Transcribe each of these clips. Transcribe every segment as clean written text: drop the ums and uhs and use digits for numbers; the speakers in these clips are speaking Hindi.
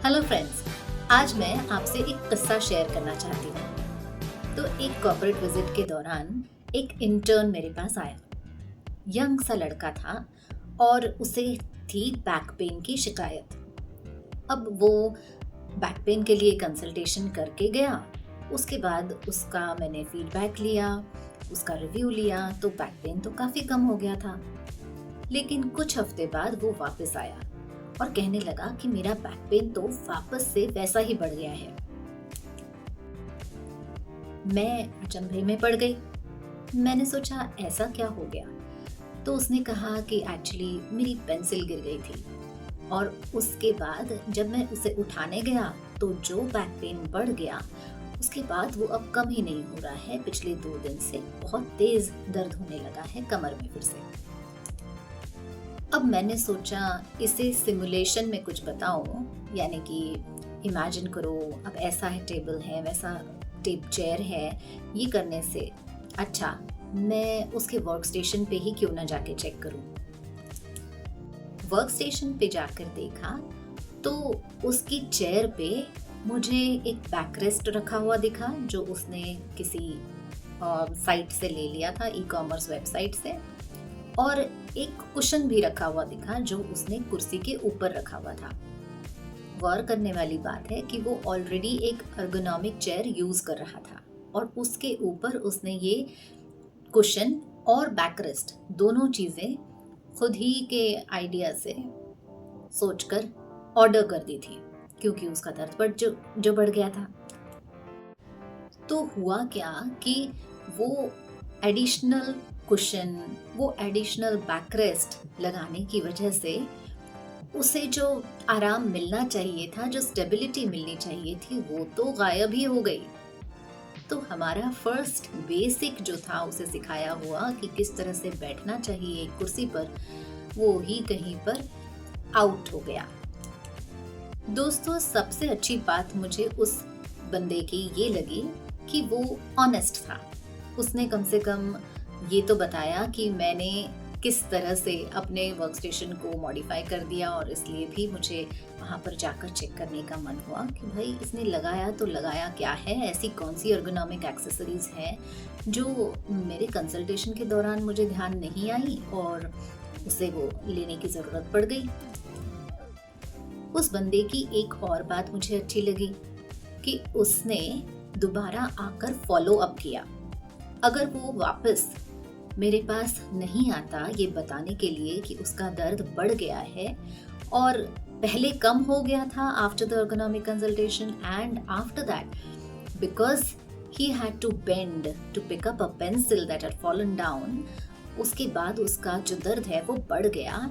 हेलो फ्रेंड्स, आज मैं आपसे एक किस्सा शेयर करना चाहती हूँ। तो एक कॉर्पोरेट विजिट के दौरान एक इंटर्न मेरे पास आया। यंग सा लड़का था और उसे थी बैक पेन की शिकायत। अब वो बैक पेन के लिए कंसल्टेशन करके गया। उसके बाद उसका मैंने फीडबैक लिया, उसका रिव्यू लिया तो बैक पेन तो काफ़ी कम हो गया था। लेकिन कुछ हफ्ते बाद वो वापस आया और कहने लगा कि मेरा बैक पेन तो वापस से वैसा ही बढ़ गया है। मैं अचंभे में पड़ गई। मैंने सोचा ऐसा क्या हो गया। तो उसने कहा कि एक्चुअली मेरी पेंसिल गिर गई थी और उसके बाद जब मैं उसे उठाने गया तो जो बैक पेन बढ़ गया उसके बाद वो अब कम ही नहीं हो रहा है। पिछले 2 दिन से बहुत तेज दर्द होने लगा है कमर में फिर से। अब मैंने सोचा इसे सिमुलेशन में कुछ बताऊं, यानी कि इमेजिन करो अब ऐसा है टेबल है, वैसा टेप चेयर है। ये करने से अच्छा मैं उसके वर्क स्टेशन पे ही क्यों ना जाके चेक करूं। वर्क स्टेशन पे जाकर देखा तो उसकी चेयर पे मुझे एक बैक रेस्ट रखा हुआ दिखा जो उसने किसी साइट से ले लिया था, ई कॉमर्स वेबसाइट से। और एक कुशन भी रखा हुआ दिखा जो उसने कुर्सी के ऊपर रखा हुआ था। गौर करने वाली बात है कि वो ऑलरेडी एक अर्गोनॉमिक चेयर यूज कर रहा था और उसके ऊपर उसने ये कुशन और बैकरेस्ट दोनों चीजें खुद ही के आइडिया से सोचकर ऑर्डर कर दी थी, क्योंकि उसका दर्द जो बढ़ गया था। तो हुआ क्या कि वो एडिशनल कुशन, वो एडिशनल बैकरेस्ट लगाने की वजह से उसे जो आराम मिलना चाहिए था, जो स्टेबिलिटी मिलनी चाहिए थी, वो तो गायब ही हो गई। तो हमारा फर्स्ट बेसिक जो था उसे सिखाया हुआ कि किस तरह से बैठना चाहिए एक कुर्सी पर, वो ही कहीं पर आउट हो गया। दोस्तों, सबसे अच्छी बात मुझे उस बंदे की ये लगी कि वो ऑनेस्ट था। उसने कम से कम ये तो बताया कि मैंने किस तरह से अपने वर्क स्टेशन को मॉडिफाई कर दिया और इसलिए भी मुझे वहाँ पर जाकर चेक करने का मन हुआ कि भाई इसने लगाया तो लगाया क्या है, ऐसी कौन सी अर्गोनॉमिक एक्सेसरीज हैं जो मेरे कंसल्टेशन के दौरान मुझे ध्यान नहीं आई और उसे वो लेने की ज़रूरत पड़ गई। उस बंदे की एक और बात मुझे अच्छी लगी कि उसने दोबारा आकर फॉलो अप किया। अगर वो वापस मेरे पास नहीं आता ये बताने के लिए कि उसका दर्द बढ़ गया है और पहले कम हो गया था after the ergonomic consultation and after that because he had to bend to pick up a pencil that had fallen down, उसके बाद उसका जो दर्द है वो बढ़ गया,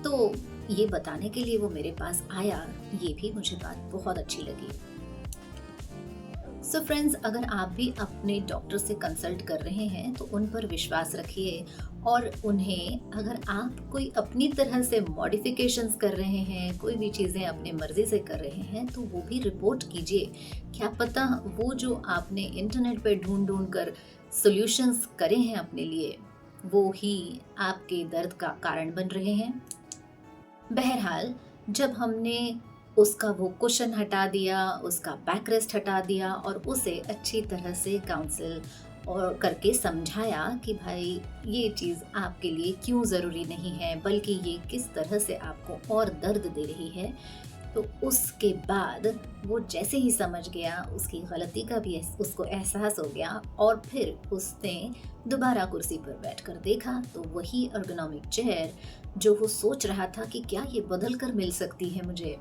तो ये बताने के लिए वो मेरे पास आया। ये भी मुझे बात बहुत अच्छी लगी। सो फ्रेंड्स, अगर आप भी अपने डॉक्टर से कंसल्ट कर रहे हैं तो उन पर विश्वास रखिए और उन्हें अगर आप कोई अपनी तरह से मॉडिफिकेशंस कर रहे हैं, कोई भी चीज़ें अपनी मर्जी से कर रहे हैं, तो वो भी रिपोर्ट कीजिए। क्या पता वो जो आपने इंटरनेट पे ढूंढ कर सॉल्यूशंस करे हैं अपने लिए, वो ही आपके दर्द का कारण बन रहे हैं। बहरहाल, जब हमने उसका वो कुशन हटा दिया, उसका बैकरेस्ट हटा दिया और उसे अच्छी तरह से काउंसिल और करके समझाया कि भाई ये चीज़ आपके लिए क्यों ज़रूरी नहीं है, बल्कि ये किस तरह से आपको और दर्द दे रही है, तो उसके बाद वो जैसे ही समझ गया, उसकी गलती का भी उसको एहसास हो गया और फिर उसने दोबारा कुर्सी पर बैठकर देखा तो वही ergonomic चेयर जो वो सोच रहा था कि क्या ये बदल कर मिल सकती है मुझे,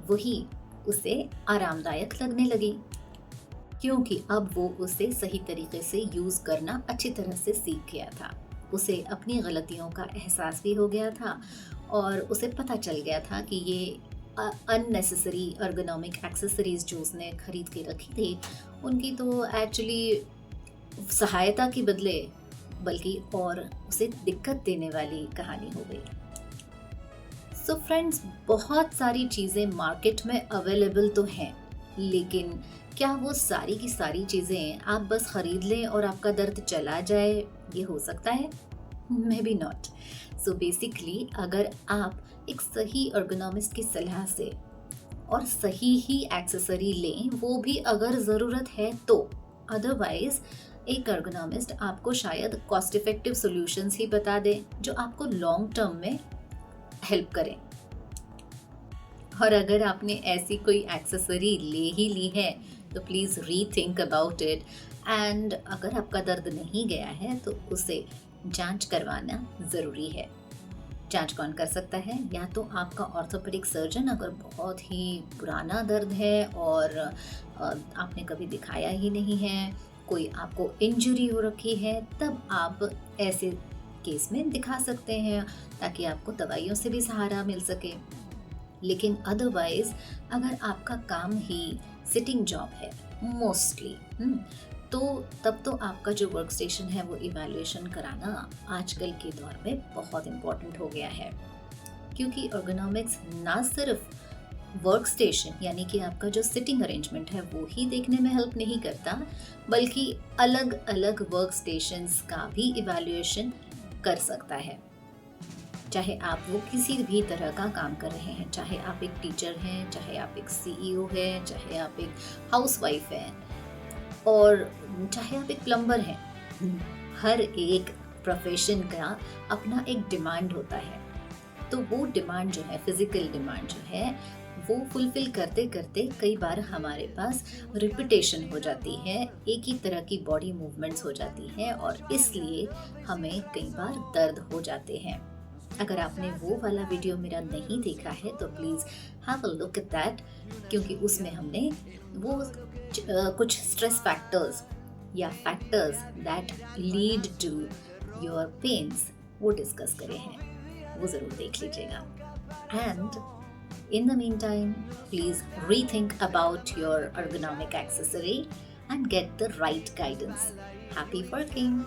वही उसे आरामदायक लगने लगी, क्योंकि अब वो उसे सही तरीके से यूज़ करना अच्छी तरह से सीख गया था। उसे अपनी गलतियों का एहसास भी हो गया था और उसे पता चल गया था कि ये अननेसेसरी ergonomic एक्सेसरीज जो उसने खरीद के रखी थी, उनकी तो एक्चुअली सहायता के बदले बल्कि और उसे दिक्कत देने वाली कहानी हो गई। सो फ्रेंड्स, बहुत सारी चीज़ें मार्केट में अवेलेबल तो हैं, लेकिन क्या वो सारी की सारी चीज़ें आप बस ख़रीद लें और आपका दर्द चला जाए, ये हो सकता है? May be not. So basically अगर आप एक सही ergonomist की सलाह से और सही ही एक्सेसरी लें, वो भी अगर ज़रूरत है तो। अदरवाइज एक ergonomist आपको शायद कॉस्ट इफेक्टिव सॉल्यूशंस ही बता दे जो आपको लॉन्ग टर्म में हेल्प करें। और अगर आपने ऐसी कोई एक्सेसरी ले ही ली है तो please rethink about it, and अगर आपका दर्द नहीं गया है तो उसे जांच करवाना ज़रूरी है। जांच कौन कर सकता है? या तो आपका ऑर्थोपेडिक सर्जन, अगर बहुत ही पुराना दर्द है और आपने कभी दिखाया ही नहीं है, कोई आपको इंजरी हो रखी है, तब आप ऐसे केस में दिखा सकते हैं ताकि आपको दवाइयों से भी सहारा मिल सके। लेकिन अदरवाइज अगर आपका काम ही सिटिंग जॉब है मोस्टली, तो तब तो आपका जो वर्क स्टेशन है वो इवैल्यूएशन कराना आजकल के दौर में बहुत इम्पोर्टेंट हो गया है। क्योंकि ergonomics ना सिर्फ वर्क स्टेशन यानी कि आपका जो सिटिंग अरेंजमेंट है वो ही देखने में हेल्प नहीं करता, बल्कि अलग अलग वर्क स्टेशंस का भी इवैल्यूएशन कर सकता है। चाहे आप वो किसी भी तरह का काम कर रहे हैं, चाहे आप एक टीचर हैं, चाहे आप एक सीईओ हैं, चाहे आप एक हाउसवाइफ हैं, और चाहे आप एक प्लम्बर हैं। हर एक प्रोफेशन का अपना एक डिमांड होता है, तो वो डिमांड जो है, फिजिकल डिमांड जो है, वो फुलफिल करते करते कई बार हमारे पास रिपीटेशन हो जाती है, एक ही तरह की बॉडी मूवमेंट्स हो जाती हैं, और इसलिए हमें कई बार दर्द हो जाते हैं। अगर आपने वो वाला वीडियो मेरा नहीं देखा है तो please have a look at that, क्योंकि उसमें हमने वो कुछ स्ट्रेस फैक्टर्स या factors that lead to your pains वो डिस्कस करे हैं, वो ज़रूर देख लीजिएगा। And in the meantime, please rethink about your ergonomic accessory and get the right guidance. Happy working!